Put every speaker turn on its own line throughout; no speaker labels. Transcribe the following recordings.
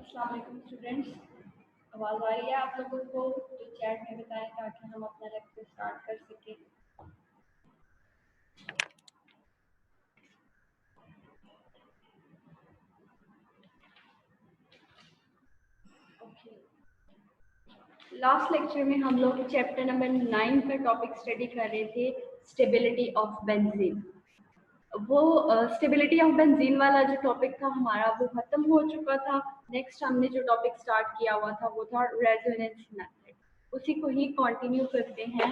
अस्सलाम वालेकुम स्टूडेंट्स। आवाज़ आ रही है आप लोगों को? तो चैट में बताएं ताकि हम अपना लेक्चर स्टार्ट कर सकें। ओके, लास्ट लेक्चर में हम लोग चैप्टर नंबर 9 का टॉपिक स्टडी कर रहे थे, स्टेबिलिटी ऑफ बेंजीन। वो स्टेबिलिटी ऑफ बेंजीन वाला जो टॉपिक था हमारा वो खत्म हो चुका था। नेक्स्ट हमने जो टॉपिक स्टार्ट किया हुआ था वो था रेजोनेंस मेथड, उसी को ही कंटिन्यू करते हैं।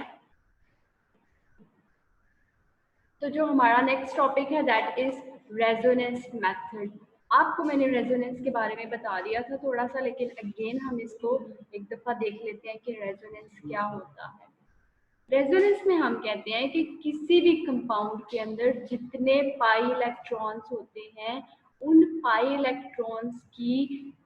तो जो हमारा नेक्स्ट टॉपिक है दैट इज रेजोनेंस मेथड। आपको मैंने रेजोनेंस के बारे में बता दिया था थोड़ा सा, लेकिन अगेन हम इसको एक दफ़ा देख लेते हैं कि रेजोनेंस क्या होता है। रेजोनेंस में हम कहते हैं कि किसी भी कंपाउंड के अंदर जितने पाई इलेक्ट्रॉन्स होते हैं उन पाई इलेक्ट्रॉन्स की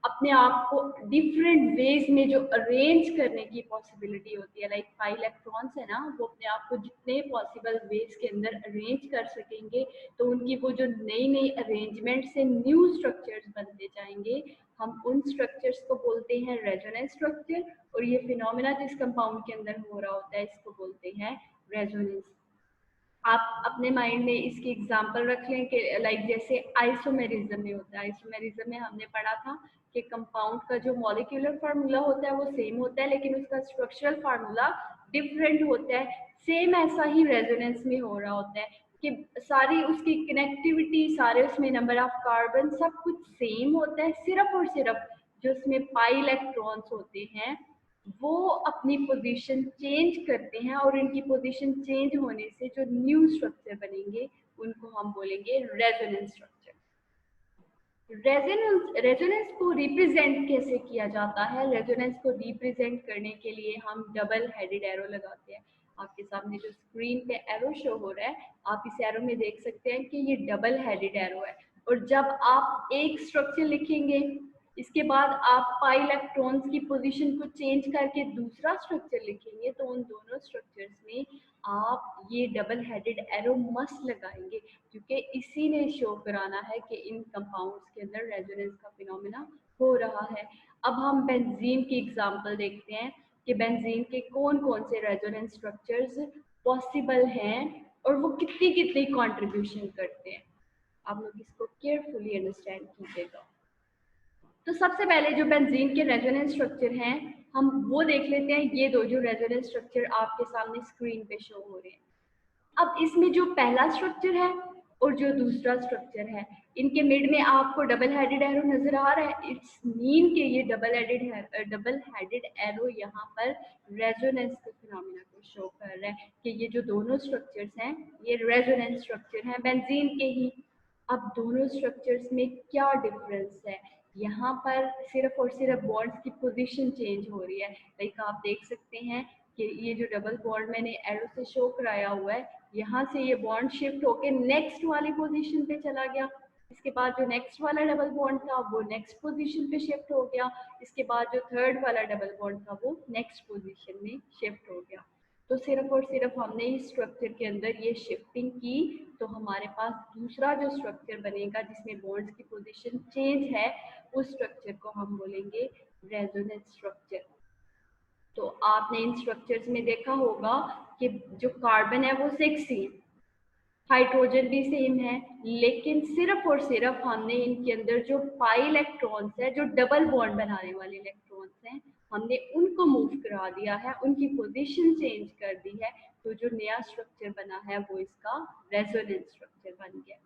अपने आप को डिफरेंट वेज में जो अरेंज करने की पॉसिबिलिटी होती है, लाइक पाई इलेक्ट्रॉन्स है ना, वो अपने आप को जितने पॉसिबल वेज के अंदर अरेंज कर सकेंगे तो उनकी वो जो नई नई अरेंजमेंट से न्यू स्ट्रक्चर्स बनते जाएंगे, हम उन स्ट्रक्चर्स को बोलते हैं रेजोनेंस स्ट्रक्चर। और ये फिनोमेना जिस कंपाउंड के अंदर हो रहा होता है इसको बोलते हैं रेजोनेंस। आप अपने माइंड में इसकी एग्जांपल रख लें कि लाइक जैसे आइसोमेरिज्म में होता है। आइसोमेरिज्म में हमने पढ़ा था कि कंपाउंड का जो मॉलिक्यूलर फार्मूला होता है वो सेम होता है लेकिन उसका स्ट्रक्चरल फार्मूला डिफरेंट होता है। सेम ऐसा ही रेजोनेंस में हो रहा होता है कि सारी उसकी कनेक्टिविटी, सारे उसमें नंबर ऑफ कार्बन सब कुछ सेम होता है, सिर्फ और सिर्फ जो उसमें पाई इलेक्ट्रॉन्स होते हैं वो अपनी पोजीशन चेंज करते हैं और इनकी पोजीशन चेंज होने से जो न्यू स्ट्रक्चर बनेंगे उनको हम बोलेंगे रेजोनेंस स्ट्रक्चर। रेजोनेंस को रिप्रेजेंट कैसे किया जाता है? रेजोनेंस को रिप्रेजेंट करने के लिए हम डबल हेडेड एरो लगाते हैं। आपके सामने जो स्क्रीन पे एरो शो हो रहा है, आप इस एरो में देख सकते हैं कि ये डबल हेडेड एरो है। और जब आप एक स्ट्रक्चर लिखेंगे इसके बाद आप पाई इलेक्ट्रॉन्स की पोजीशन को चेंज करके दूसरा स्ट्रक्चर लिखेंगे तो उन दोनों स्ट्रक्चर्स में आप ये डबल हेडेड एरो मस्ट लगाएंगे, क्योंकि इसी ने शो कराना है कि इन कंपाउंड्स के अंदर रेजोनेंस का फिनोमेना हो रहा है। अब हम बेंजीन की एग्जांपल देखते हैं कि बेंजीन के कौन कौन से रेजोनेंस स्ट्रक्चर्स पॉसिबल हैं और वो कितनी कितनी कंट्रीब्यूशन करते हैं। आप लोग इसको केयरफुली अंडरस्टैंड कीजिएगा। तो सबसे पहले जो बेंजीन के रेजोनेंस स्ट्रक्चर हैं हम वो देख लेते हैं। ये दो जो रेजोनेंस स्ट्रक्चर आपके सामने स्क्रीन पे शो हो रहे हैं। अब इसमें जो पहला स्ट्रक्चर है और जो दूसरा स्ट्रक्चर है इनके मिड में आपको डबल हेडेड एरो नजर आ रहा है। इट्स मीन कि ये डबल हेडेड एरो यहाँ पर रेजोनेंस के फिनोमेना को शो कर रहा है कि ये जो दोनों स्ट्रक्चर्स हैं ये रेजोनेंस स्ट्रक्चर हैं बेंजीन के ही। अब दोनों स्ट्रक्चर्स में क्या डिफरेंस है? यहाँ पर सिर्फ और सिर्फ बॉन्ड्स की पोजीशन चेंज हो रही है। लाइक आप देख सकते हैं कि ये जो डबल बॉन्ड मैंने एरो से शो कराया हुआ है, यहाँ से ये बॉन्ड शिफ्ट होके नेक्स्ट वाली पोजीशन पे चला गया। इसके बाद जो नेक्स्ट वाला डबल बॉन्ड था वो नेक्स्ट पोजीशन पे शिफ्ट हो गया। इसके बाद जो थर्ड वाला डबल बॉन्ड था वो नेक्स्ट पोजीशन में शिफ्ट हो गया। तो सिर्फ और सिर्फ हमने इस स्ट्रक्चर के अंदर ये शिफ्टिंग की तो हमारे पास दूसरा जो स्ट्रक्चर बनेगा जिसमें बॉन्ड्स की पोजीशन चेंज है उस स्ट्रक्चर को हम बोलेंगे रेजोनेंस स्ट्रक्चर। तो आपने इन स्ट्रक्चर्स में देखा होगा कि जो कार्बन है वो 6 ही, हाइड्रोजन भी सेम है, लेकिन सिर्फ और सिर्फ हमने इनके अंदर जो पाई इलेक्ट्रॉन्स है, जो डबल बॉन्ड बनाने वाले इलेक्ट्रॉन्स हैं, हमने उनको मूव करा दिया है, उनकी पोजीशन चेंज कर दी है। तो जो नया स्ट्रक्चर बना है वो इसका रेजोनेंस स्ट्रक्चर बन गया।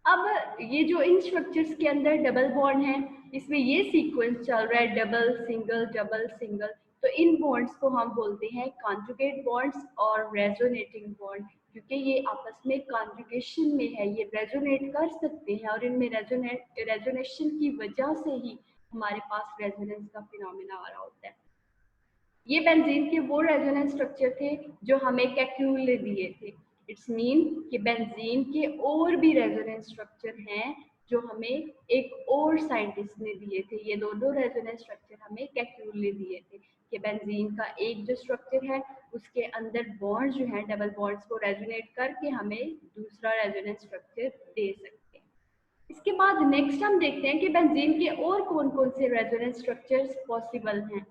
अब ये जो इन स्ट्रक्चर्स के अंदर डबल बॉन्ड है इसमें ये सीक्वेंस चल रहा है डबल सिंगल। तो इन बॉन्ड्स को हम बोलते हैं कॉन्जुगेट बॉन्ड्स और रेजोनेटिंग बॉन्ड, क्योंकि ये आपस में कॉन्जुगेशन में है, ये रेजोनेट कर सकते हैं और इनमें रेजोनेशन की वजह से ही हमारे पास रेजोनेंस का फिनोमेना आ रहा होता है। ये बेंजीन के वो रेजोनेंस स्ट्रक्चर थे जो हमें कैक्यूल ने दिए थे। इट्स मीन कि बेंजीन के और भी रेजोनेंस स्ट्रक्चर हैं जो हमें एक और साइंटिस्ट ने दिए थे। ये दोनों रेजोनेंस स्ट्रक्चर हमें कैक्यूल ने दिए थे कि बेंजीन का एक जो स्ट्रक्चर है उसके अंदर बॉन्ड्स जो हैं डबल बॉन्ड्स को रेजोनेट करके हमें दूसरा रेजोनेंस स्ट्रक्चर दे सकते हैं। इसके बाद नेक्स्ट हम देखते हैं कि बेंजीन के और कौन कौन से रेजोनेंस स्ट्रक्चर्स पॉसिबल हैं।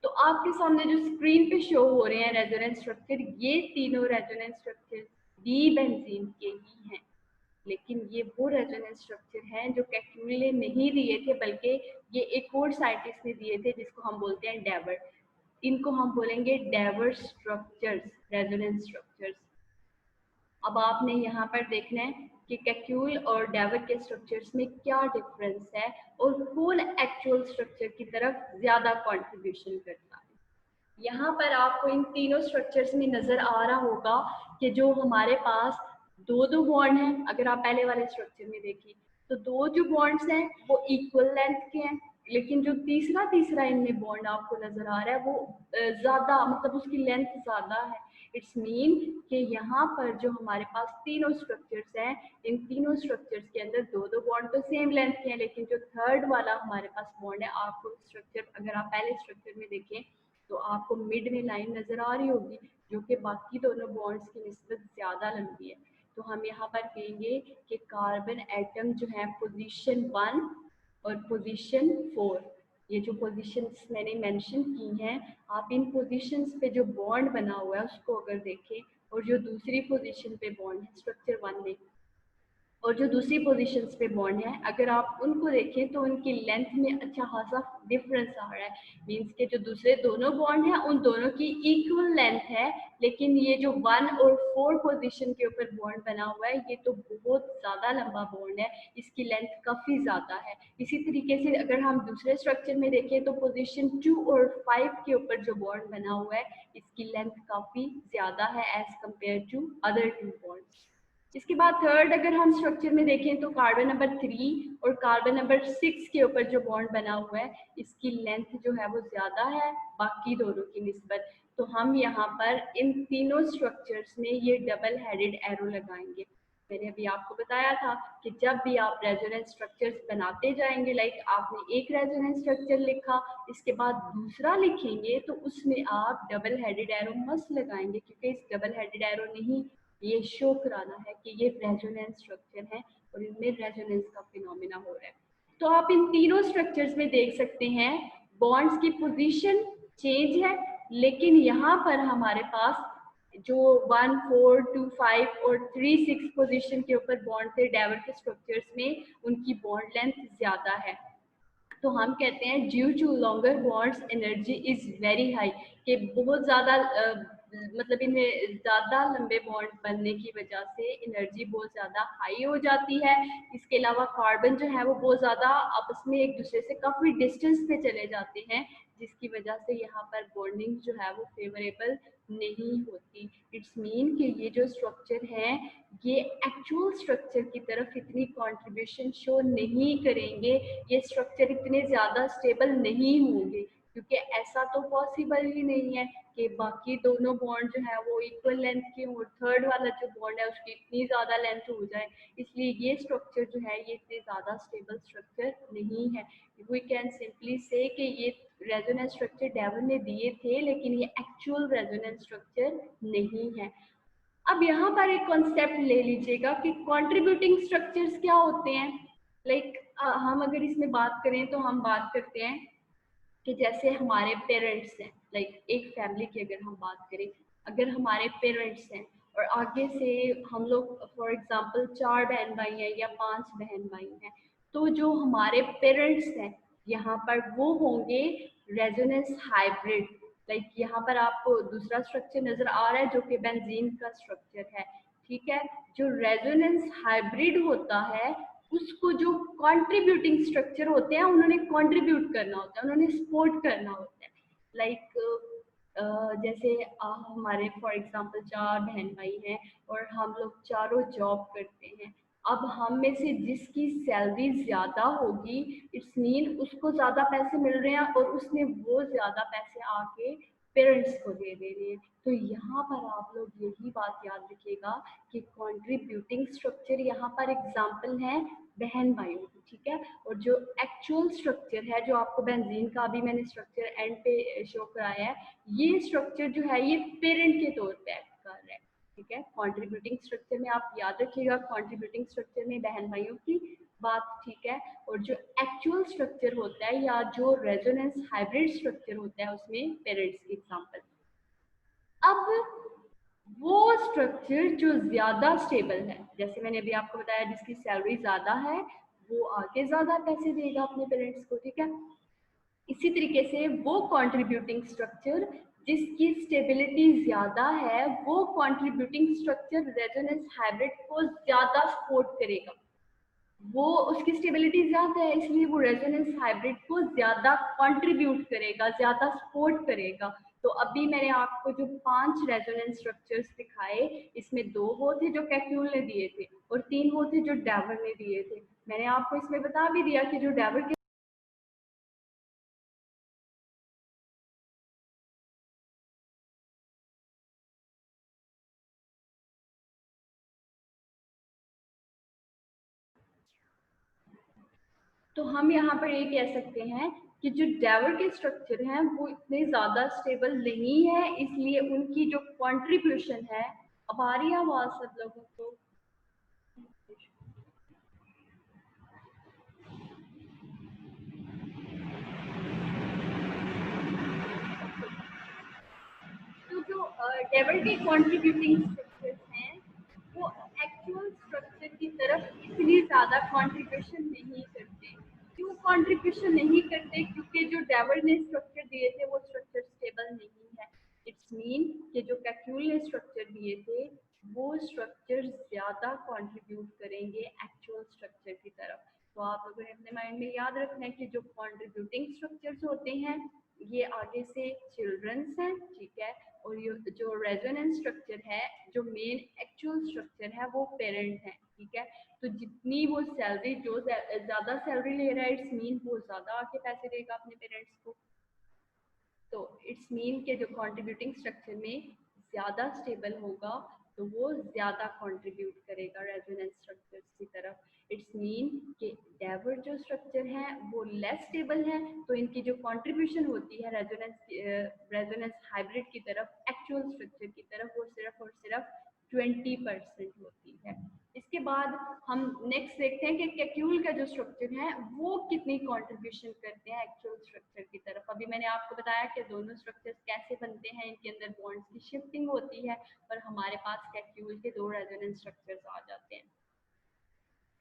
तो आपके सामने जो स्क्रीन पे शो हो रहे हैं रेजोनेंस स्ट्रक्चर, ये तीनों रेजोनेंस स्ट्रक्चर डी बेंजीन के ही हैं, लेकिन ये वो रेजोनेंस स्ट्रक्चर हैं जो कैक्यूले ने नहीं दिए थे, बल्कि ये एक और साइंटिस्ट ने दिए थे जिसको हम बोलते हैं डेवर। इनको हम बोलेंगे डेवर स्ट्रक्चर्स, रेजोनेंस स्ट्रक्चर्स। अब आपने यहाँ पर देखना है कि कैक्यूल और डेवर के स्ट्रक्चर्स में क्या डिफरेंस है और कौन एक्चुअल स्ट्रक्चर की तरफ ज्यादा कंट्रीब्यूशन करता है। यहाँ पर आपको इन तीनों स्ट्रक्चर्स में नजर आ रहा होगा कि जो हमारे पास दो दो बॉन्ड हैं, अगर आप पहले वाले स्ट्रक्चर में देखिए तो दो जो बॉन्ड्स हैं वो इक्वल लेंथ के हैं, लेकिन जो तीसरा तीसरा इनमें बॉन्ड आपको नजर आ रहा है वो ज्यादा, मतलब उसकी लेंथ ज्यादा है। इट्स मीन कि यहाँ पर जो हमारे पास तीनों स्ट्रक्चर्स हैं, इन तीनों स्ट्रक्चर्स के अंदर दो दो बॉन्ड तो सेम लेंथ के हैं, लेकिन जो थर्ड वाला हमारे पास बॉन्ड है, आपको स्ट्रक्चर अगर आप पहले स्ट्रक्चर में देखें तो आपको मिड में लाइन नजर आ रही होगी जो कि बाकी दोनों बॉन्ड्स की निस्बत ज्यादा लंबी है। तो हम यहाँ पर कहेंगे कि कार्बन एटम जो है पोजीशन 1 और पोजीशन 4, ये जो पोजीशंस मैंने मेंशन की हैं, आप इन पोजीशंस पे जो बॉन्ड बना हुआ है उसको अगर देखें, और जो दूसरी पोजीशन पे बॉन्ड है स्ट्रक्चर 1 में और जो दूसरी पोजीशंस पे बॉन्ड है, अगर आप उनको देखें तो उनकी लेंथ में अच्छा खासा डिफरेंस आ रहा है। मींस के जो दूसरे दोनों बॉन्ड हैं उन दोनों की इक्वल लेंथ है, लेकिन ये जो 1 और 4 पोजीशन के ऊपर बॉन्ड बना हुआ है ये तो बहुत ज़्यादा लंबा बॉन्ड है, इसकी लेंथ काफ़ी ज़्यादा है। इसी तरीके से अगर हम दूसरे स्ट्रक्चर में देखें तो पोजीशन 2 और 5 के ऊपर जो बॉन्ड बना हुआ है इसकी लेंथ काफ़ी ज़्यादा है as compare to other 2 bonds. इसके बाद थर्ड अगर हम स्ट्रक्चर में देखें तो कार्बन नंबर 3 और कार्बन नंबर 6 के ऊपर जो बॉन्ड बना हुआ है इसकी लेंथ जो है वो ज्यादा है बाकी दोनों की निस्बत। तो हम यहाँ पर इन तीनों स्ट्रक्चर्स में ये डबल हेडेड एरो लगाएंगे। मैंने अभी आपको बताया था कि जब भी आप रेजोनेंस स्ट्रक्चर्स बनाते जाएंगे, लाइक आपने एक रेजोनेंस स्ट्रक्चर लिखा, इसके बाद दूसरा लिखेंगे तो उसमें आप डबल हेडेड एरो मस्त लगाएंगे, क्योंकि इस डबल हेडेड एरो ने ही ये शो कराना है कि ये रेजोनेंस स्ट्रक्चर है और इनमें रेजोनेंस का फिनोमेना हो रहा है। तो आप इन तीनों स्ट्रक्चर्स में देख सकते हैं बॉन्ड्स की पोजीशन चेंज है, लेकिन यहाँ पर हमारे पास जो 1, 4, 2, 5 और 3, 6 पोजीशन के ऊपर बॉन्ड थे डेवर के स्ट्रक्चर्स में, उनकी बॉन्ड लेंथ ज्यादा है। तो हम कहते हैं due to longer bonds energy is very high, कि बहुत ज़्यादा मतलब इनमें ज़्यादा लंबे बॉन्ड बनने की वजह से एनर्जी बहुत ज़्यादा हाई हो जाती है। इसके अलावा कार्बन जो है वो बहुत ज़्यादा आपस में एक दूसरे से काफ़ी डिस्टेंस पे चले जाते हैं, जिसकी वजह से यहाँ पर बॉन्डिंग जो है वो फेवरेबल नहीं होती। इट्स मीन कि ये जो स्ट्रक्चर है ये एक्चुअल स्ट्रक्चर की तरफ इतनी कंट्रीब्यूशन शो नहीं करेंगे, ये स्ट्रक्चर इतने ज़्यादा स्टेबल नहीं होंगे, क्योंकि ऐसा तो पॉसिबल ही नहीं है कि बाकी दोनों बॉन्ड जो है वो इक्वल लेंथ के हो, थर्ड वाला जो बॉन्ड है उसकी इतनी ज़्यादा लेंथ हो जाए। इसलिए ये स्ट्रक्चर जो है ये इतने ज़्यादा स्टेबल स्ट्रक्चर नहीं है। वी कैन सिंपली से कि ये रेजोनेंस स्ट्रक्चर डेवर ने दिए थे, लेकिन ये एक्चुअल रेजोनेंस स्ट्रक्चर नहीं है। अब यहाँ पर एक कॉन्सेप्ट ले लीजिएगा कि कंट्रीब्यूटिंग स्ट्रक्चर्स क्या होते हैं। लाइक हम अगर इसमें बात करें तो हम बात करते हैं कि जैसे हमारे पेरेंट्स हैं, लाइक एक फैमिली की अगर हम बात करें, अगर हमारे पेरेंट्स हैं और आगे से हम लोग फॉर एग्जांपल 4 बहन भाई हैं या 5 बहन भाई हैं, तो जो हमारे पेरेंट्स हैं यहाँ पर वो होंगे रेजोनेंस हाइब्रिड। लाइक यहाँ पर आपको दूसरा स्ट्रक्चर नजर आ रहा है जो कि बेंजीन का स्ट्रक्चर है, ठीक है। जो रेजोनेंस हाइब्रिड होता है उसको जो कंट्रीब्यूटिंग स्ट्रक्चर होते हैं उन्होंने कंट्रीब्यूट करना होता है, उन्होंने सपोर्ट करना होता है। लाइक जैसे हमारे फॉर एग्जांपल 4 बहन भाई हैं और हम लोग चारों जॉब करते हैं। अब हम में से जिसकी सैलरी ज्यादा होगी, इट्स मीन उसको ज्यादा पैसे मिल रहे हैं और उसने वो ज्यादा पैसे आके पेरेंट्स को दे रहे हैं। तो यहाँ पर आप लोग यही बात याद रखिएगा कि कंट्रीब्यूटिंग स्ट्रक्चर यहाँ पर एग्जांपल है बहन भाइयों की, ठीक है। और जो एक्चुअल स्ट्रक्चर है जो आपको बेंजीन का भी मैंने स्ट्रक्चर एंड पे शो कराया है, ये स्ट्रक्चर जो है ये पेरेंट के तौर पे एक्ट कर रहा है, ठीक है। कंट्रीब्यूटिंग स्ट्रक्चर में आप याद रखिएगा कंट्रीब्यूटिंग स्ट्रक्चर में बहन भाइयों की बात ठीक है। और जो एक्चुअल स्ट्रक्चर होता है या जो रेजोनेंस हाइब्रिड स्ट्रक्चर होता है उसमें पेरेंट्स की एग्जांपल। अब वो स्ट्रक्चर जो ज्यादा स्टेबल है, जैसे मैंने अभी आपको बताया जिसकी सैलरी ज्यादा है वो आगे ज्यादा पैसे देगा अपने पेरेंट्स को, ठीक है। इसी तरीके से वो कंट्रीब्यूटिंग स्ट्रक्चर जिसकी स्टेबिलिटी ज्यादा है वो कंट्रीब्यूटिंग स्ट्रक्चर रेजोनेंस हाइब्रिड को ज्यादा सपोर्ट करेगा। वो उसकी स्टेबिलिटी ज्यादा है इसलिए वो रेजोनेंस हाइब्रिड को ज्यादा कंट्रीब्यूट करेगा, ज्यादा सपोर्ट करेगा। तो अभी मैंने आपको जो 5 रेजोनेंस स्ट्रक्चर्स दिखाए इसमें 2 वो थे जो कैक्यूल ने दिए थे और 3 वो थे जो डेवर ने दिए थे। मैंने आपको इसमें बता भी दिया कि जो डेवर के तो हम यहाँ पर ये कह सकते हैं कि जो डेवर के स्ट्रक्चर हैं वो इतने ज़्यादा स्टेबल नहीं है, इसलिए उनकी जो कंट्रीब्यूशन है। अब आ रही है आवाज़ सब लोगों को? तो जो डेवर के कंट्रीब्यूटिंग स्ट्रक्चर्स हैं वो एक्चुअल स्ट्रक्चर की तरफ इतनी ज़्यादा कंट्रीब्यूशन नहीं करते। क्यों कंट्रीब्यूशन नहीं करते? क्योंकि जो डेवर ने स्ट्रक्चर दिए थे वो स्ट्रक्चर स्टेबल नहीं है। इट्स मीन कि जो कैक्यूल ने स्ट्रक्चर दिए थे वो स्ट्रक्चर ज़्यादा कंट्रीब्यूट करेंगे एक्चुअल स्ट्रक्चर की तरफ। तो आप लोगों ने अपने माइंड में याद रखना है कि जो कंट्रीब्यूटिंग स्ट्रक्चर्स होते हैं ये आगे से चिल्ड्रंस हैं, ठीक है। और ये जो रेजोनेंस स्ट्रक्चर है, जो मेन एक्चुअल स्ट्रक्चर है वो पेरेंट है, ठीक है। तो जितनी वो सैलरी जो ज्यादा सैलरी ले रहा है इट्स मीन वो ज्यादा आके पैसे देगा अपने पेरेंट्स को। तो इट्स मीन के जो कंट्रीब्यूटिंग स्ट्रक्चर में ज़्यादा स्टेबल होगा तो वो ज़्यादा कंट्रीब्यूट करेगा रेजोनेंस स्ट्रक्चर्स की तरफ। इट्स मीन कि डेवर जो स्ट्रक्चर है वो लेस स्टेबल है तो इनकी जो कंट्रीब्यूशन होती है रेजोनेंस हाइब्रिड की तरफ एक्चुअल स्ट्रक्चर की तरफ वो सिर्फ और सिर्फ 20% होती है। इसके बाद हम नेक्स्ट देखते हैं कि कैक्यूल का जो स्ट्रक्चर है वो कितनी कंट्रीब्यूशन करते हैं एक्चुअल स्ट्रक्चर की तरफ। अभी मैंने आपको बताया कि दोनों स्ट्रक्चर्स कैसे बनते हैं, इनके अंदर बॉन्ड्स की शिफ्टिंग होती है और हमारे पास कैक्यूल के 2 रेजोनेंस स्ट्रक्चर्स आ जाते हैं।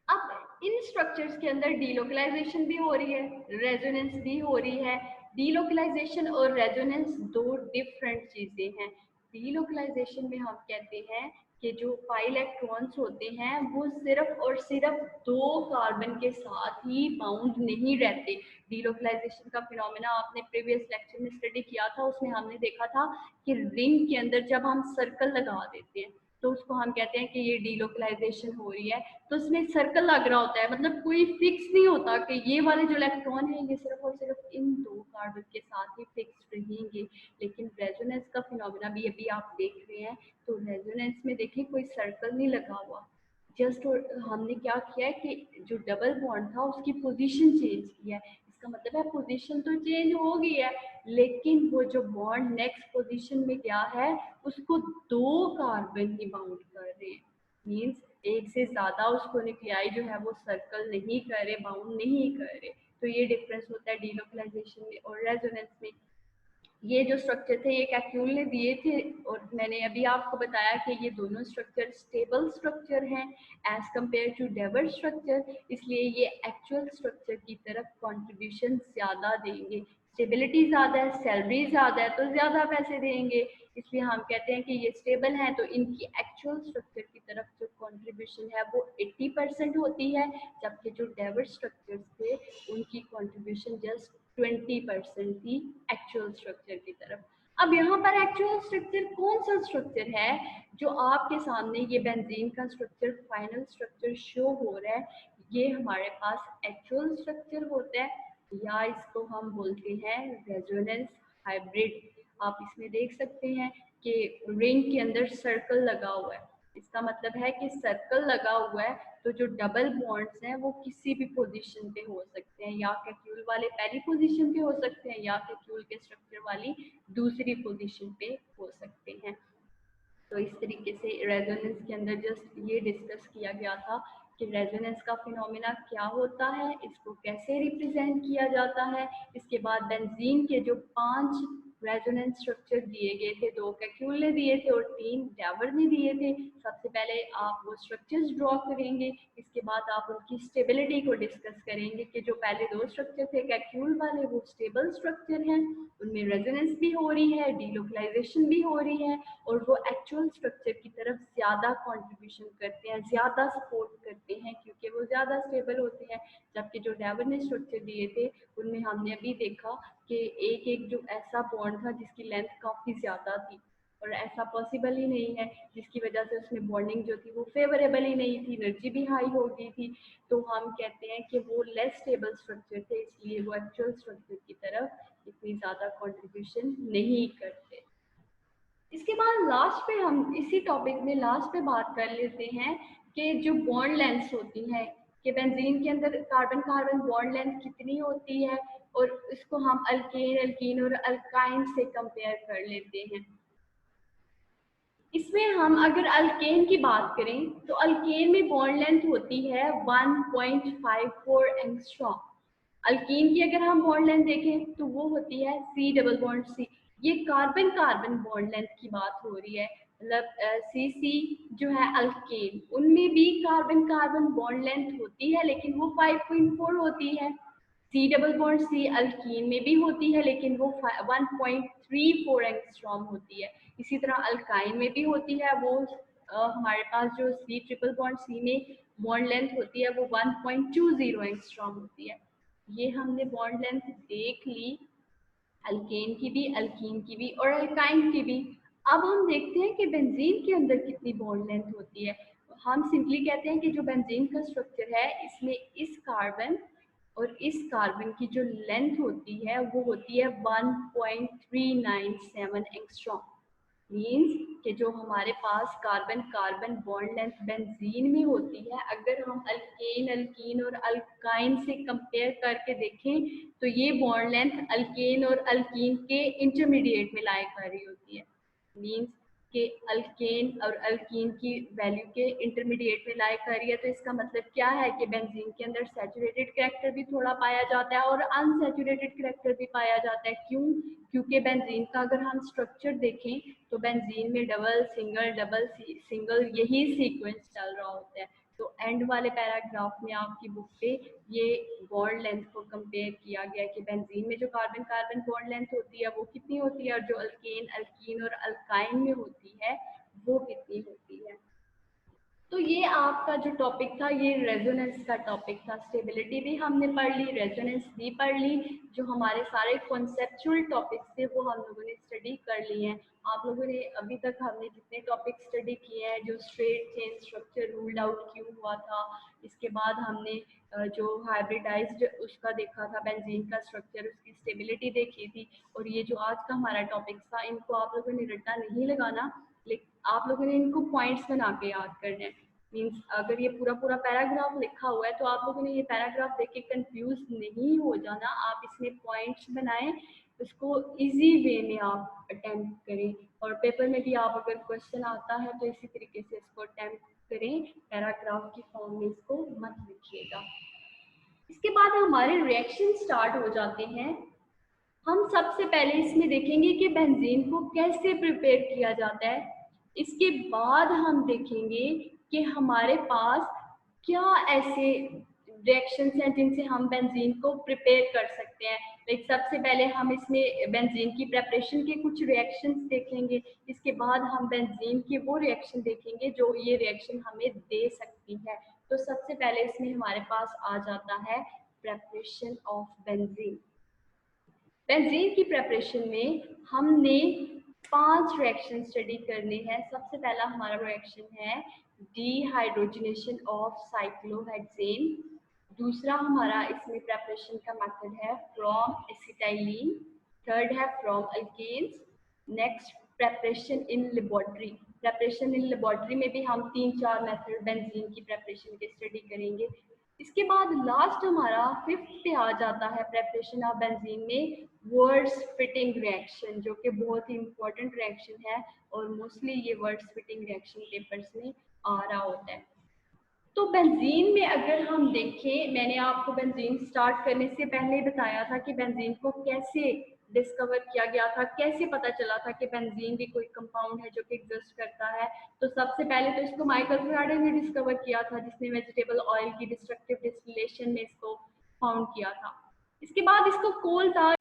अब इन स्ट्रक्चर्स के अंदर डीलोकलाइजेशन भी हो रही है, रेजोनेंस भी हो रही है। डीलोकलाइजेशन और रेजोनेंस 2 डिफरेंट चीजें हैं। डीलोकलाइजेशन में हम कहते हैं कि जो पाई इलेक्ट्रॉन्स होते हैं वो सिर्फ और सिर्फ 2 कार्बन के साथ ही बाउंड नहीं रहते। डीलोकलाइजेशन का फिनोमेना आपने प्रीवियस लेक्चर में स्टडी किया था, उसमें हमने देखा था कि रिंग के अंदर जब हम सर्कल लगा देते हैं तो उसको हम कहते हैं कि ये डीलोकलाइजेशन हो रही है। तो उसमें सर्कल लग रहा होता है, मतलब कोई फिक्स नहीं होता कि ये वाले जो इलेक्ट्रॉन है ये सिर्फ और सिर्फ इन 2 कार्बन के साथ ही फिक्स रहेंगे। लेकिन रेजोनेंस का फिनोमेना भी अभी आप देख रहे हैं तो रेजोनेंस में देखिए कोई सर्कल नहीं लगा हुआ। जस्ट हमने क्या किया है कि जो डबल बॉन्ड था उसकी पोजीशन चेंज किया है। इसका मतलब है पोजीशन तो चेंज हो गई है लेकिन वो जो बॉन्ड नेक्स्ट पोजीशन में क्या है उसको 2 कार्बन ही बाउंड कर रहे हैं। मीन्स एक से ज्यादा उसको न्यूक्लियाई जो है वो सर्कल नहीं कर रहे, बाउंड नहीं कर रहे। तो ये डिफरेंस होता है डीलोकलाइजेशन में और रेजोनेंस में। ये जो स्ट्रक्चर थे ये कैक्यूल ने दिए थे और मैंने अभी आपको बताया कि ये दोनों स्ट्रक्चर स्टेबल स्ट्रक्चर हैं एज कंपेयर टू डेवर स्ट्रक्चर, इसलिए ये एक्चुअल स्ट्रक्चर की तरफ कंट्रीब्यूशन ज़्यादा देंगे। स्टेबिलिटी ज़्यादा है, सैलरी ज़्यादा है तो ज़्यादा पैसे देंगे, इसलिए हम कहते हैं कि ये स्टेबल हैं। तो इनकी एक्चुअल स्ट्रक्चर की तरफ जो कंट्रीब्यूशन है वो 80% होती है, जबकि जो डेवर स्ट्रक्चर्स थे उनकी कंट्रीब्यूशन जस्ट 20% थी एक्चुअल स्ट्रक्चर की तरफ। अब यहाँ पर एक्चुअल स्ट्रक्चर कौन सा स्ट्रक्चर है जो आपके सामने ये बेंजीन का स्ट्रक्चर फाइनल स्ट्रक्चर शो हो रहा है, ये हमारे पास एक्चुअल स्ट्रक्चर होता है या इसको हम बोलते हैं रेजोनेंस हाइब्रिड। आप इसमें देख सकते हैं कि रिंग के अंदर सर्कल लगा हुआ है, इसका मतलब है कि सर्कल लगा हुआ है तो जो डबल बॉन्ड्स हैं वो किसी भी पोजीशन पे हो सकते हैं, या कैक्यूल वाले पहली पोजीशन पे हो सकते हैं या कैक्यूल के स्ट्रक्चर वाली दूसरी पोजीशन पे हो सकते हैं। तो इस तरीके से रेजोनेंस के अंदर जस्ट ये डिस्कस किया गया था कि रेजोनेंस का फिनोमेना क्या होता है, इसको कैसे रिप्रेजेंट किया जाता है। इसके बाद बेंजीन के जो 5 रेजोनेंस स्ट्रक्चर दिए गए थे, 2 कैक्यूल ने दिए थे और 3 डेवर ने दिए थे। सबसे पहले आप वो स्ट्रक्चर्स ड्रॉ करेंगे, इसके बाद आप उनकी स्टेबिलिटी को डिस्कस करेंगे कि जो पहले 2 स्ट्रक्चर थे कैक्यूल वाले वो स्टेबल स्ट्रक्चर हैं, उनमें रेजोनेंस भी हो रही है, डीलोकलाइजेशन भी हो रही है और वो एक्चुअल स्ट्रक्चर की तरफ ज़्यादा कंट्रीब्यूशन करते हैं, ज़्यादा सपोर्ट करते हैं क्योंकि वो ज़्यादा स्टेबल होते हैं। जबकि जो डेवर ने स्ट्रक्चर दिए थे उनमें हमने अभी देखा कि एक एक जो ऐसा बॉन्ड था जिसकी लेंथ काफ़ी ज़्यादा थी और ऐसा पॉसिबल ही नहीं है, जिसकी वजह से उसमें बॉन्डिंग जो थी वो फेवरेबल ही नहीं थी, एनर्जी भी हाई हो गई थी। तो हम कहते हैं कि वो लेस स्टेबल स्ट्रक्चर थे, इसलिए वो एक्चुअल स्ट्रक्चर की तरफ इतनी ज़्यादा कंट्रीब्यूशन नहीं करते। इसके बाद लास्ट पे हम इसी टॉपिक में लास्ट पे बात कर लेते हैं कि जो बॉन्ड लेंथ होती है कि बेंजीन के अंदर कार्बन कार्बन बॉन्ड लेंथ कितनी होती है और इसको हम अल्केन अल्कीन और अल्काइन से कंपेयर कर लेते हैं। इसमें हम अगर अल्केन की बात करें तो अल्केन में बॉन्ड लेंथ होती है 1.54 एंगस्ट्रॉम। अल्कीन की अगर हम बॉन्ड लेंथ देखें तो वो होती है C डबल बॉन्ड C। ये कार्बन कार्बन बॉन्ड लेंथ की बात हो रही है, मतलब CC जो है अल्केन उनमें भी कार्बन कार्बन बॉन्ड लेंथ होती है लेकिन वो 5.4 होती है। C double bond C alkyne में भी होती है लेकिन वो 1.34 एंगस्ट्रॉम होती है। इसी तरह अल्काइन में भी होती है, वो हमारे पास जो C ट्रिपल बॉन्ड C में बॉन्ड लेंथ होती है वो 1.20 एंगस्ट्रॉम होती है। ये हमने बॉन्ड लेंथ देख ली अल्केन की भी, अल्कीन की भी और अल्काइन की भी। अब हम देखते हैं कि बेंजीन के अंदर कितनी बॉन्ड लेंथ होती है। हम सिंपली कहते हैं कि जो बेंजीन का स्ट्रक्चर है इसमें इस कार्बन और इस कार्बन की जो लेंथ होती है वो होती है 1.397 एंगस्ट्रॉम। मीन्स कि जो हमारे पास carbon carbon bond length benzene में होती है, अगर हम अल्केन अल्कीन और अल्काइन से कंपेयर करके देखें तो ये बॉन्ड लेंथ अल्केन और अल्कीन के इंटरमीडिएट में लाई कर रही होती है। मीन्स कि अल्केन और अल्कीन की वैल्यू के इंटरमीडिएट में लाई कर रही है, तो इसका मतलब क्या है कि बेंजीन के अंदर सैचुरेटेड करैक्टर भी थोड़ा पाया जाता है और अनसैचुरेटेड करैक्टर भी पाया जाता है। क्यों? क्योंकि बेंजीन का अगर हम स्ट्रक्चर देखें तो बेंजीन में डबल सिंगल यही सीक्वेंस चल रहा होता है। तो एंड वाले पैराग्राफ में आपकी बुक पे ये बॉन्ड लेंथ को कंपेयर किया गया कि बेंजीन में जो कार्बन कार्बन बॉन्ड लेंथ होती है वो कितनी होती है और जो अल्केन अल्कीन और अल्काइन में होती है वो कितनी होती है। तो ये आपका जो टॉपिक था ये रेजोनेंस का टॉपिक था। स्टेबिलिटी भी हमने पढ़ ली, रेजोनेंस भी पढ़ ली। जो हमारे सारे कॉन्सेप्चुअल टॉपिक्स थे वो हम लोगों ने स्टडी कर लिए हैं। आप लोगों ने अभी तक हमने जितने टॉपिक स्टडी किए हैं, जो straight chain structure ruled out क्यों हुआ था, इसके बाद हमने जो हाइब्रिडाइज्ड उसका देखा था बेंजीन का स्ट्रक्चर, उसकी स्टेबिलिटी देखी थी। और ये जो आज का हमारा टॉपिक था इनको आप लोगों ने रट्टा नहीं लगाना, लेकिन आप लोगों ने इनको पॉइंट्स बना के याद करना है। मीन्स अगर ये पूरा पूरा पैराग्राफ लिखा हुआ है तो आप लोगों ने ये पैराग्राफ देख के कंफ्यूज नहीं हो जाना, आप इसमें पॉइंट्स बनाएं, उसको इजी वे में आप अटेम्प्ट करें और पेपर में भी आप अगर क्वेश्चन आता है तो इसी तरीके से इसको अटेम्प्ट करें, पैराग्राफ की फॉर्म में इसको मत लिखिएगा। इसके बाद हमारे रिएक्शन स्टार्ट हो जाते हैं। हम सबसे पहले इसमें देखेंगे कि बेंजीन को कैसे प्रिपेयर किया जाता है। इसके बाद हम देखेंगे कि हमारे पास क्या ऐसे रिएक्शंस हैं जिनसे हम बेंजीन को प्रिपेयर कर सकते हैं। लाइक सबसे पहले हम इसमें बेंजीन की प्रेपरेशन के कुछ रिएक्शंस देखेंगे, इसके बाद हम बेंजीन के वो रिएक्शन देखेंगे जो ये रिएक्शन हमें दे सकती है। तो सबसे पहले इसमें हमारे पास आ जाता है प्रेपरेशन ऑफ बेंजीन। बेंजीन की प्रेपरेशन में हमने 5 रिएक्शन स्टडी करने हैं। सबसे पहला हमारा रिएक्शन है डीहाइड्रोजनेशन ऑफ साइक्लोहेक्सेन। दूसरा हमारा इसमें प्रेपरेशन का मेथड है फ्रॉम एसिटाइलिन। थर्ड है from alkenes. Next preparation in laboratory. Preparation in laboratory में भी हम 3-4 मेथड बेंजीन की प्रेपरेशन के स्टडी करेंगे। इसके बाद लास्ट हमारा 5th पे आ जाता है प्रेपरेशन ऑफ बेंजीन में वर्ड्स फिटिंग रिएक्शन, जो कि बहुत ही इंपॉर्टेंट रिएक्शन है और मोस्टली ये वर्ड्स फिटिंग रिएक्शन पेपर्स में आ रहा होता है। तो बेंजीन में अगर हम देखें, मैंने आपको बेंजीन स्टार्ट करने से पहले ही बताया था कि बेंजीन को कैसे डिस्कवर किया गया था, कैसे पता चला था कि बेंजीन भी कोई कंपाउंड है जो कि एग्जिस्ट करता है। तो सबसे पहले तो इसको माइकल फैराडे ने डिस्कवर किया था, जिसने वेजिटेबल ऑयल की डिस्ट्रक्टिव डिस्टिलेशन में इसको फाउंड किया था। इसके बाद इसको कोल था।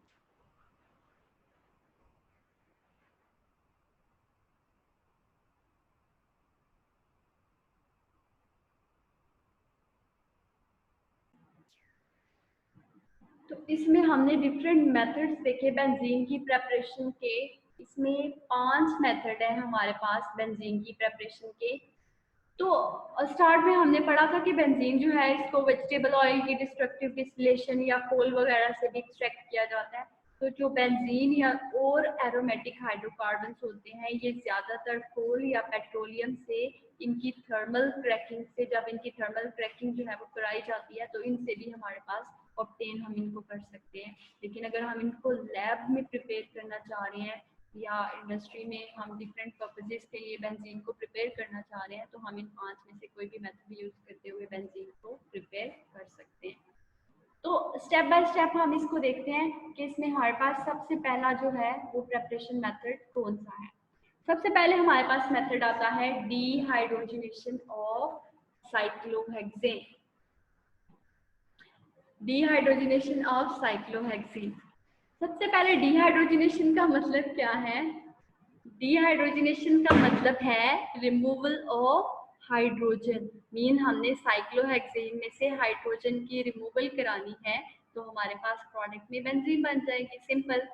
तो इसमें हमने डिफरेंट मेथड्स देखे बेंजीन की प्रेपरेशन के। इसमें 5 मेथड है हमारे पास बेंजीन की प्रेपरेशन के। तो स्टार्ट में हमने पढ़ा था कि बेंजीन जो है इसको वेजिटेबल ऑयल की डिस्ट्रक्टिव डिस्टिलेशन या कोल वगैरह से भी एक्सट्रैक्ट किया जाता है। तो जो बेंजीन या और एरोमेटिक हाइड्रोकार्बन्स होते हैं, ये ज़्यादातर कोल या पेट्रोलियम से इनकी थर्मल क्रैकिंग से, जब इनकी थर्मल क्रैकिंग जो है वो कराई जाती है, तो इनसे भी हमारे पास ऑब्टेन हम इनको कर सकते हैं। लेकिन अगर हम इनको लैब में प्रिपेयर करना चाह रहे हैं या इंडस्ट्री में हम डिफरेंट पर्पजेस के लिए बेंजीन को प्रिपेयर करना चाह रहे हैं, तो हम इन 5 में से कोई भी मेथड यूज करते हुए बेंजीन को प्रिपेयर कर सकते हैं। तो स्टेप बाय स्टेप हम इसको देखते हैं कि इसमें हमारे पास सबसे पहला जो है वो प्रेपरेशन मेथड कौन सा है। सबसे पहले हमारे पास मेथड आता है dehydrogenation of cyclohexane. Dehydrogenation of cyclohexane. सबसे पहले डीहाइड्रोजनेशन का मतलब क्या है? डीहाइड्रोजनेशन का मतलब है रिमूवल ऑफ हाइड्रोजन। मीन हमने साइक्लोहेक्सेन में से हाइड्रोजन की रिमूवल करानी है, तो हमारे पास प्रोडक्ट में बेंजीन बन जाएगी, सिंपल।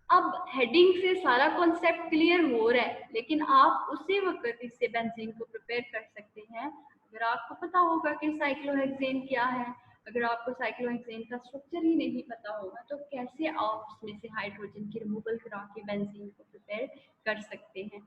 अब हेडिंग से सारा कॉन्सेप्ट क्लियर हो रहा है, लेकिन आप उसी वक्त इससे बेंजीन को प्रिपेयर कर सकते हैं अगर आपको पता होगा कि साइक्लोहेक्सेन क्या है। अगर आपको साइक्लोहेक्सेन का स्ट्रक्चर ही नहीं पता होगा, तो कैसे आप उसमें से हाइड्रोजन की रिमूवल करा के बेंजीन को प्रिपेयर कर सकते हैं।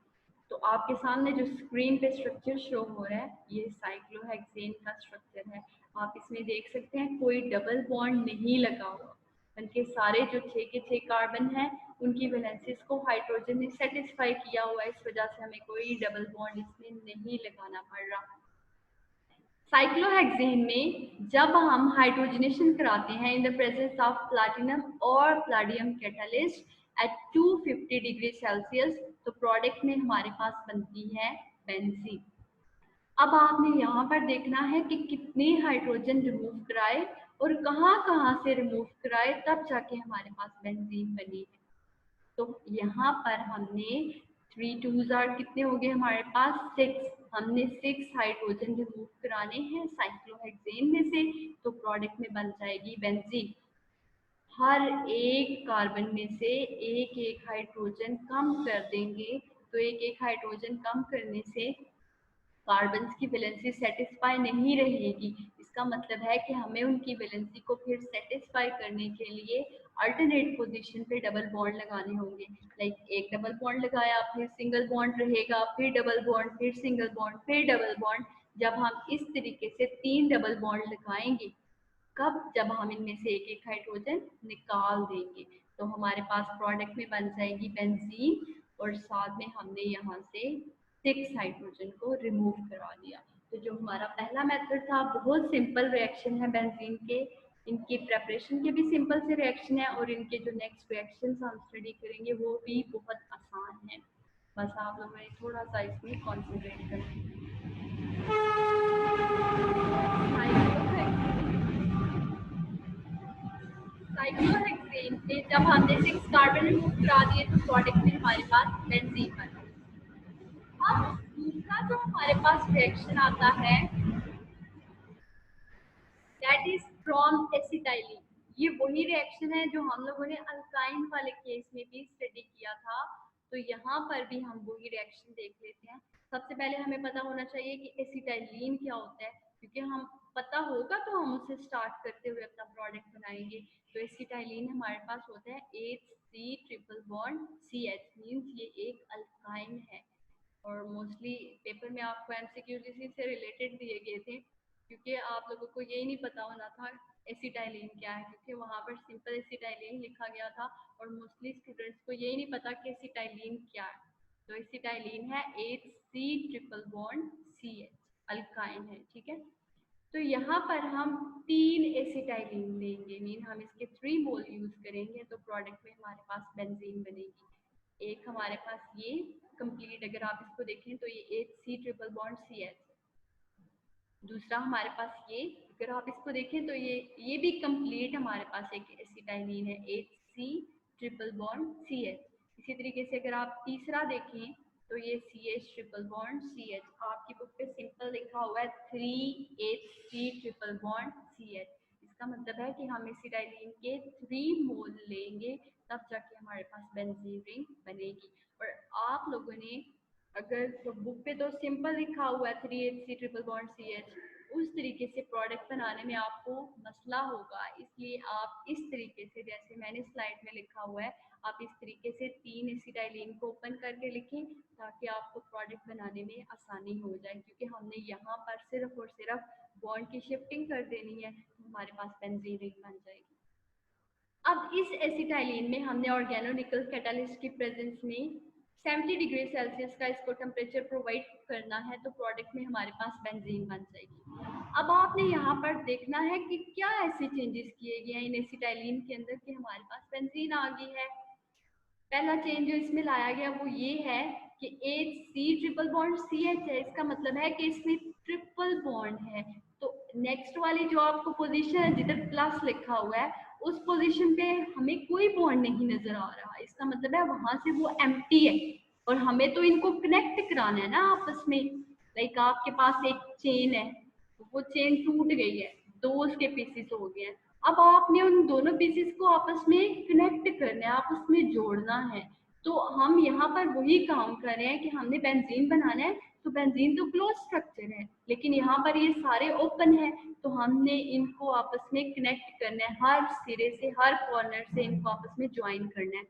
तो आपके सामने जो स्क्रीन पे स्ट्रक्चर शो हो रहा है, ये साइक्लोहेक्सेन का स्ट्रक्चर है। आप इसमें देख सकते हैं कोई डबल बॉन्ड नहीं लगा हुआ, उनके सारे जो 6 के 6 कार्बन हैं उनकी वैलेंसीज को हाइड्रोजन ने सेटिस्फाई किया हुआ है। इस वजह से हमें कोई डबल बॉन्ड इसमें नहीं लगाना पड़ रहा। साइक्लोहेक्सेन में जब हम हाइड्रोजनेशन कराते हैं in the presence of platinum और palladium catalyst at 250 degree Celsius, तो प्रोडक्ट में हमारे पास बनती है बेंजीन। अब आपने यहाँ पर देखना है कि कितने हाइड्रोजन रिमूव कराए और कहाँ कहाँ से रिमूव कराए, तब जाके हमारे पास बेंजीन बनी है। तो यहाँ पर हमने 3 2s आर कितने हो गए हमारे पास 6। हमने 6 हाइड्रोजन रिमूव कराने हैं साइक्लोहेक्सेन में से, तो प्रोडक्ट में बन जाएगी बेंजीन। हर एक कार्बन में से एक एक हाइड्रोजन कम कर देंगे, तो एक एक हाइड्रोजन कम करने से कार्बन की वैलेंसी सेटिस्फाई नहीं रहेगी। इसका मतलब है कि हमें उनकी वैलेंसी को फिर सेटिस्फाई करने के लिए अल्टरनेट पोजीशन पे डबल बॉन्ड लगाने होंगे। लाइक एक डबल बॉन्ड लगाया, फिर सिंगल बॉन्ड रहेगा, फिर डबल बॉन्ड, फिर सिंगल बॉन्ड, फिर डबल बॉन्ड। जब हम इस तरीके से 3 डबल बॉन्ड लगाएंगे, कब? जब हम इनमें से एक एक हाइड्रोजन निकाल देंगे, तो हमारे पास प्रोडक्ट में बन जाएगी बेंजीन, और साथ में हमने यहाँ से 6 हाइड्रोजन को रिमूव करा दिया। तो जो हमारा पहला मेथड था, बहुत सिंपल रिएक्शन है बेंजीन के, इनकी प्रेपरेशन के भी सिंपल से रिएक्शन है, और इनके जो नेक्स्ट रिएक्शन हम स्टडी करेंगे वो भी बहुत आसान है। बस आप लोगों ने थोड़ा सा इसमें कॉन्सेंट्रेट करना है। साइक्लोहेक्सेन पे जब हमने 6 कार्बन रिमूव करा दिए, तो प्रोडक्ट में हमारे पास बेंजीन बना। अब दूसरा जो हमारे पास रिएक्शन आता है, दैट इज फ्रॉम एसिटाइलिन। ये वही रिएक्शन है जो हम लोगों ने अल्काइन वाले केस में भी स्टडी किया था। तो यहाँ पर भी हम वही रिएक्शन देख लेते हैं। सबसे पहले हमें पता होना चाहिए कि एसिटाइलिन क्या होता है, क्योंकि हम पता होगा तो हम उसे स्टार्ट करते हुए अपना प्रोडक्ट बनाएंगे। तो एसिटाइलिन हमारे पास होता है HC triple bond CH, means ये एक अल्काइन है। और मोस्टली पेपर में आपको एमसीक्यूज इसी से रिलेटेड दिए गए थे, क्योंकि आप लोगों को यही नहीं पता होना था एसिटाइलिन क्या है, क्योंकि वहाँ पर सिंपल एसिटाइलिन लिखा गया था, और मोस्टली स्टूडेंट्स को यही नहीं पता कि एसिटाइलिन क्या है। तो एसिटाइलिन है HC triple bond CH, alkyne है, ठीक है। तो यहाँ पर हम 3 एसिटाइलिन लेंगे, मीन हम इसके 3 मोल यूज करेंगे तो प्रोडक्ट में हमारे पास बेंजीन बनेगी। एक हमारे पास ये कंप्लीट, अगर आप इसको देखें तो ये HC ट्रिपल बॉन्ड CH। दूसरा हमारे पास ये, अगर आप इसको देखें तो ये भी कंप्लीट हमारे पास एक एसिटाइलिन है, HC ट्रिपल बॉन्ड CH। इसी तरीके से अगर आप तीसरा देखें तो ये CH ट्रिपल बॉन्ड CH। आपकी बुक पे सिंपल लिखा हुआ है 3HC ट्रिपल बॉन्ड CH। इसका मतलब है कि हम एसिटाइलिन के 3 मोल लेंगे तब जाके हमारे पास बेंजीन रिंग बनेगी। और आप लोगों ने अगर तो बुक पे तो सिंपल लिखा हुआ है 3HC ट्रिपल बॉन्ड CH, उस तरीके से प्रोडक्ट बनाने में आपको मसला होगा, इसलिए आप इस तरीके से, जैसे मैंने स्लाइड में लिखा हुआ है, आप इस तरीके से 3 एसिटाइलिन को ओपन करके लिखें ताकि आपको प्रोडक्ट बनाने में आसानी हो जाए। क्योंकि हमने यहाँ पर सिर्फ और सिर्फ बॉन्ड की शिफ्टिंग कर देनी है तो हमारे पास बेंजीन रिंग बन जाएगी। अब इस एसिटाइलिन में हमने ऑर्गेनोनिकल कैटालिस्ट की प्रेजेंस में 70 डिग्री सेल्सियस का इसको टेम्परेचर प्रोवाइड करना है तो प्रोडक्ट में हमारे पास बेंजीन बन जाएगी। अब आपने यहाँ पर देखना है कि क्या ऐसे चेंजेस किए गए हैं इन एसिटाइलिन के अंदर कि हमारे पास बेंजीन आ गई है। पहला चेंज जो इसमें लाया गया वो ये है कि HC ट्रिपल बॉन्ड CH है, इसका मतलब है कि इसमें ट्रिपल बॉन्ड है। तो नेक्स्ट वाली जो आपको पोजीशन है जिधर प्लस लिखा हुआ है उस पोजीशन पे हमें कोई बॉन्ड नहीं नजर आ रहा, इसका मतलब है वहां से वो एम्प्टी है और हमें तो इनको कनेक्ट कराना है ना आपस में। लाइक आपके पास एक चेन है, वो चेन टूट गई है, दो उसके पीसेस हो गए हैं। अब आपने उन दोनों पीसेस को आपस में कनेक्ट करना है, आपस में जोड़ना है। तो हम यहाँ पर वही काम कर रहे हैं कि हमने बेंजीन बनाना है। तो बेंजीन तो क्लोज स्ट्रक्चर है लेकिन यहाँ पर ये सारे ओपन है, तो हमने इनको आपस में कनेक्ट करना है, हर सिरे से हर कॉर्नर से इनको आपस में ज्वाइन करना है।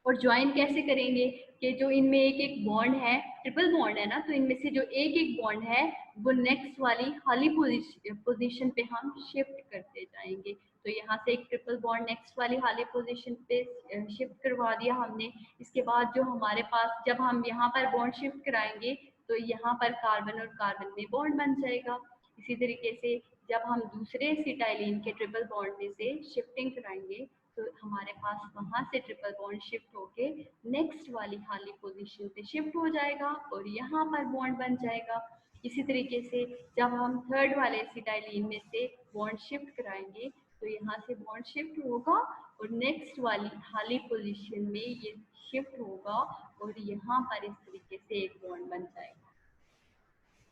और ज्वाइन कैसे करेंगे कि जो इनमें एक एक बॉन्ड है, ट्रिपल बॉन्ड है ना, तो इनमें से जो एक एक बॉन्ड है वो नेक्स्ट वाली खाली पोजीशन पे हम शिफ्ट करते जाएंगे। तो यहाँ से एक ट्रिपल बॉन्ड नेक्स्ट वाली खाली पोजीशन पे शिफ्ट करवा दिया हमने। इसके बाद जो हमारे पास, जब हम यहाँ पर बॉन्ड शिफ्ट कराएंगे तो यहाँ पर कार्बन और कार्बन में बॉन्ड बन जाएगा। इसी तरीके से जब हम दूसरे एसिटाइलिन के ट्रिपल बॉन्ड में से शिफ्टिंग कराएंगे तो हमारे पास वहां से ट्रिपल बॉन्ड शिफ्ट होके नेक्स्ट वाली खाली पोजीशन पे शिफ्ट हो जाएगा और यहाँ पर बॉन्ड बन जाएगा। इसी तरीके से जब हम थर्ड वाले एसिटाइलिन में से बॉन्ड शिफ्ट कराएंगे तो यहाँ से बॉन्ड शिफ्ट होगा और नेक्स्ट वाली खाली पोजीशन में ये शिफ्ट होगा और यहाँ पर इस तरीके से एक बॉन्ड बन जाएगा।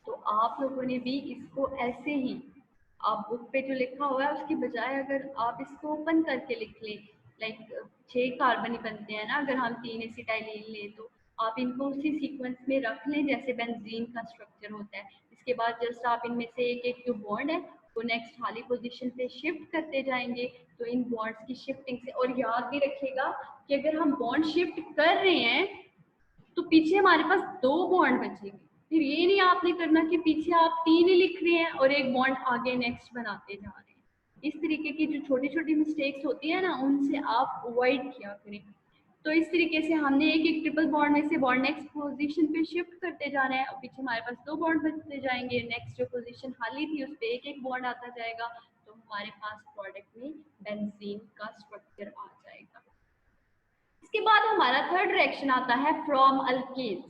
तो आप लोगों ने भी इसको ऐसे ही, आप बुक पे जो लिखा हुआ है उसकी बजाय अगर आप इसको ओपन करके लिख लें, लाइक 6 कार्बन ही बनते हैं ना अगर हम 3 एसिटाइलिन लें, तो आप इनको उसी सीक्वेंस में रख लें जैसे बेंजीन का स्ट्रक्चर होता है। इसके बाद जस्ट आप इनमें से एक एक जो बॉन्ड है वो नेक्स्ट खाली पोजीशन पे शिफ्ट करते जाएंगे। तो इन बॉन्ड्स की शिफ्टिंग से, और याद भी रखिएगा कि अगर हम बॉन्ड शिफ्ट कर रहे हैं तो पीछे हमारे पास 2 बॉन्ड बचेंगे। फिर ये नहीं आपने करना कि पीछे आप 3 ही लिख रहे हैं और एक बॉन्ड आगे नेक्स्ट बनाते जा रहे हैं। इस तरीके की जो छोटी छोटी मिस्टेक्स होती है ना उनसे आप अवॉइड किया करें। तो इस तरीके से हमने एक एक ट्रिपल बॉन्ड में से बॉन्ड नेक्स्ट पोजीशन पे शिफ्ट करते जाना है और पीछे हमारे पास 2 बॉन्ड बचते जाएंगे। नेक्स्ट जो पोजीशन खाली थी उस पर एक एक बॉन्ड आता जाएगा तो हमारे पास प्रोडक्ट में बेंजीन का स्ट्रक्चर आ जाएगा। इसके बाद हमारा थर्ड रिएक्शन आता है फ्रॉम अल्केन्स,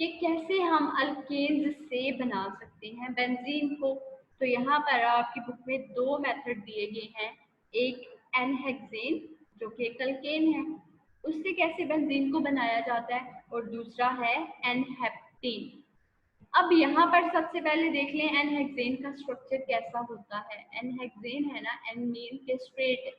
कि कैसे हम अल्केन्स से बना सकते हैं बेंजीन को। तो यहाँ पर आपकी बुक में 2 मेथड दिए गए हैं, एक एनहेक्सेन जो कि एक अल्केन है, उससे कैसे बेंजीन को बनाया जाता है, और दूसरा है एनहेप्टेन। अब यहाँ पर सबसे पहले देख लें एनहेक्सेन का स्ट्रक्चर कैसा होता है। एनहेक्सेन है ना, एन मीन के स्ट्रेट,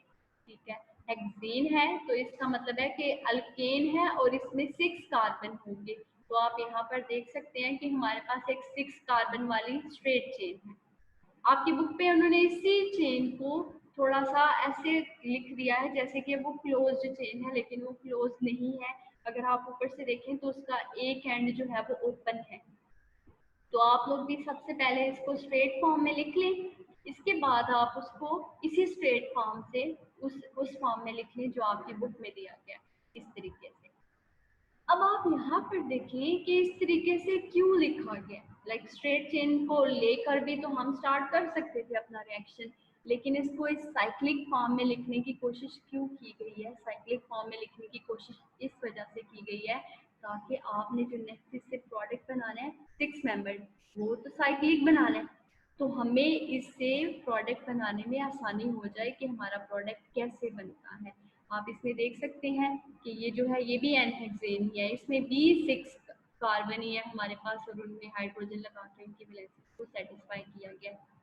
ठीक है, हेक्सेन है तो इसका मतलब है कि अल्केन है और इसमें 6 कार्बन होंगे। तो आप यहाँ पर देख सकते हैं कि हमारे पास एक 6 कार्बन वाली स्ट्रेट चेन है। आपकी बुक पे उन्होंने इसी चेन को थोड़ा सा ऐसे लिख दिया है जैसे कि वो क्लोज्ड चेन है, लेकिन वो क्लोज नहीं है। अगर आप ऊपर से देखें तो उसका एक एंड जो है वो ओपन है। तो आप लोग भी सबसे पहले इसको स्ट्रेट फॉर्म में लिख लें, इसके बाद आप उसको इसी स्ट्रेट फॉर्म से उस फॉर्म में लिख लें जो आपकी बुक में दिया गया इस तरीके से। अब आप यहाँ पर देखें कि इस तरीके से क्यों लिखा गया। लाइक स्ट्रेट चेन को लेकर भी तो हम स्टार्ट कर सकते थे अपना रिएक्शन, लेकिन इसको इस साइक्लिक फॉर्म में लिखने की कोशिश क्यों की गई है? साइक्लिक फॉर्म में लिखने की कोशिश इस वजह से की गई है ताकि आपने जो नेक्स्ट इससे प्रोडक्ट बनाना है 6 मेंबर, वो तो साइक्लिक बनाना है, तो हमें इससे प्रोडक्ट बनाने में आसानी हो जाए कि हमारा प्रोडक्ट कैसे बनता है। आप इसमें देख सकते हैं कि ये जो है ये भी एन हेक्सेन ही है, इसमें भी 6 कार्बन ही है हमारे पास और उनमें हाइड्रोजन लगा के उनकी वैलेंसी को सेटिस्फाई किया गया है।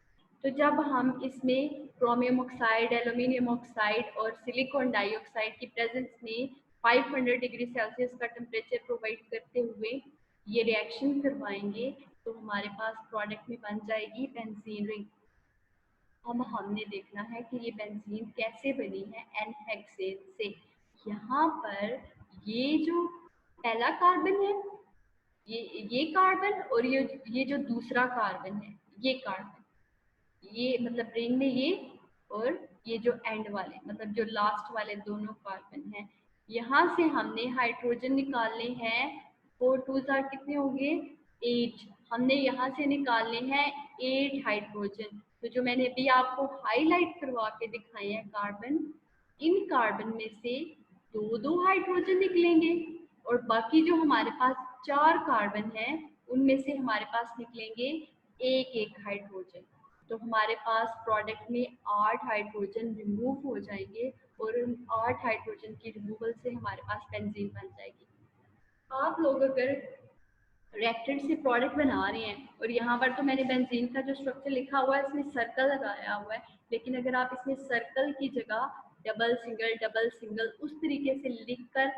तो जब हम इसमें क्रोमियम ऑक्साइड, एल्यूमिनियम ऑक्साइड और सिलिकॉन डाइऑक्साइड की प्रेजेंस में 500 डिग्री सेल्सियस का टेम्परेचर प्रोवाइड करते हुए ये रिएक्शन करवाएंगे, तो हमारे पास प्रोडक्ट में बन जाएगी बेंजीन रिंग। अब हमने देखना है कि ये बेंजीन कैसे बनी है एन हेक्सेन से। यहाँ पर ये जो पहला कार्बन है, ये कार्बन और ये जो दूसरा कार्बन है, ये कार्बन, ये मतलब रिंग में ये और ये जो एंड वाले मतलब जो लास्ट वाले दोनों कार्बन हैं, यहाँ से हमने हाइड्रोजन निकालने हैं। 4 2 कितने होंगे? 8। हमने यहाँ से निकालने हैं 8 हाइड्रोजन। तो जो मैंने अभी आपको हाईलाइट करवा के दिखाए हैं कार्बन, इन कार्बन में से 2 2 हाइड्रोजन निकलेंगे और बाकी जो हमारे पास 4 कार्बन हैं उनमें से हमारे पास निकलेंगे 1 1 हाइड्रोजन। तो हमारे पास प्रोडक्ट में 8 हाइड्रोजन रिमूव हो जाएंगे और उन 8 हाइड्रोजन की रिमूवल से हमारे पास बेंजीन बन जाएगी। आप लोग अगर रिएक्टेंट से प्रोडक्ट बना रहे हैं और यहाँ पर तो मैंने बेंजीन का जो स्ट्रक्चर लिखा हुआ है इसमें सर्कल लगाया हुआ है, लेकिन अगर आप इसमें सर्कल की जगह डबल सिंगल उस तरीके से लिखकर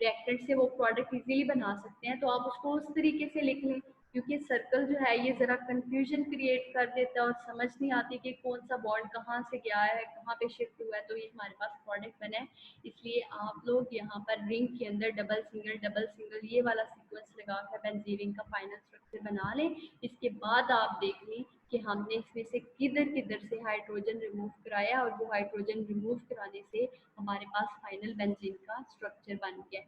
रिएक्टेंट से वो प्रोडक्ट इजीली बना सकते हैं, तो आप उसको उस तरीके से लिख लें, क्योंकि सर्कल जो है ये ज़रा कंफ्यूजन क्रिएट कर देता है और समझ नहीं आती कि कौन सा बॉन्ड कहाँ से गया है, कहाँ पे शिफ्ट हुआ है, तो ये हमारे पास प्रोडक्ट बना है। इसलिए आप लोग यहाँ पर रिंग के अंदर डबल सिंगल ये वाला सीक्वेंस लगा कर बेंजीन का फाइनल स्ट्रक्चर बना लें। इसके बाद आप देख लें कि हमने इसमें से किधर किधर से हाइड्रोजन रिमूव कराया और वो हाइड्रोजन रिमूव कराने से हमारे पास फाइनल बेंजीन का स्ट्रक्चर बन गया।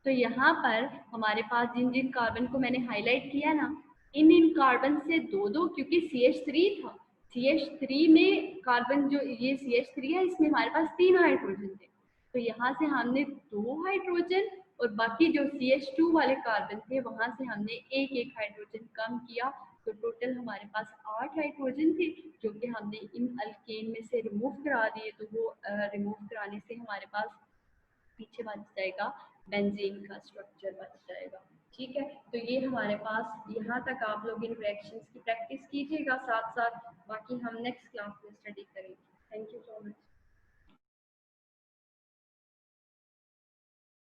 तो यहाँ पर हमारे पास जिन जिन कार्बन को मैंने हाईलाइट किया ना, इन कार्बन से 2 2, क्योंकि CH3 था, CH3 में कार्बन जो ये CH3 है इसमें हमारे पास 3 हाइड्रोजन थे, तो यहाँ से हमने 2 हाइड्रोजन और बाकी जो CH2 वाले कार्बन थे वहां से हमने 1 1 हाइड्रोजन कम किया, तो टोटल हमारे पास 8 हाइड्रोजन थे जो कि हमने इन अल्केन में से रिमूव करा दिए। तो वो रिमूव कराने से हमारे पास पीछे बच जाएगा बेंजीन का स्ट्रक्चर बच जाएगा। ठीक है, तो ये हमारे पास यहाँ तक आप लोग इन रिएक्शंस की प्रैक्टिस कीजिएगा साथ साथ, बाकी हम नेक्स्ट क्लास में स्टडी करेंगे। Thank you so much.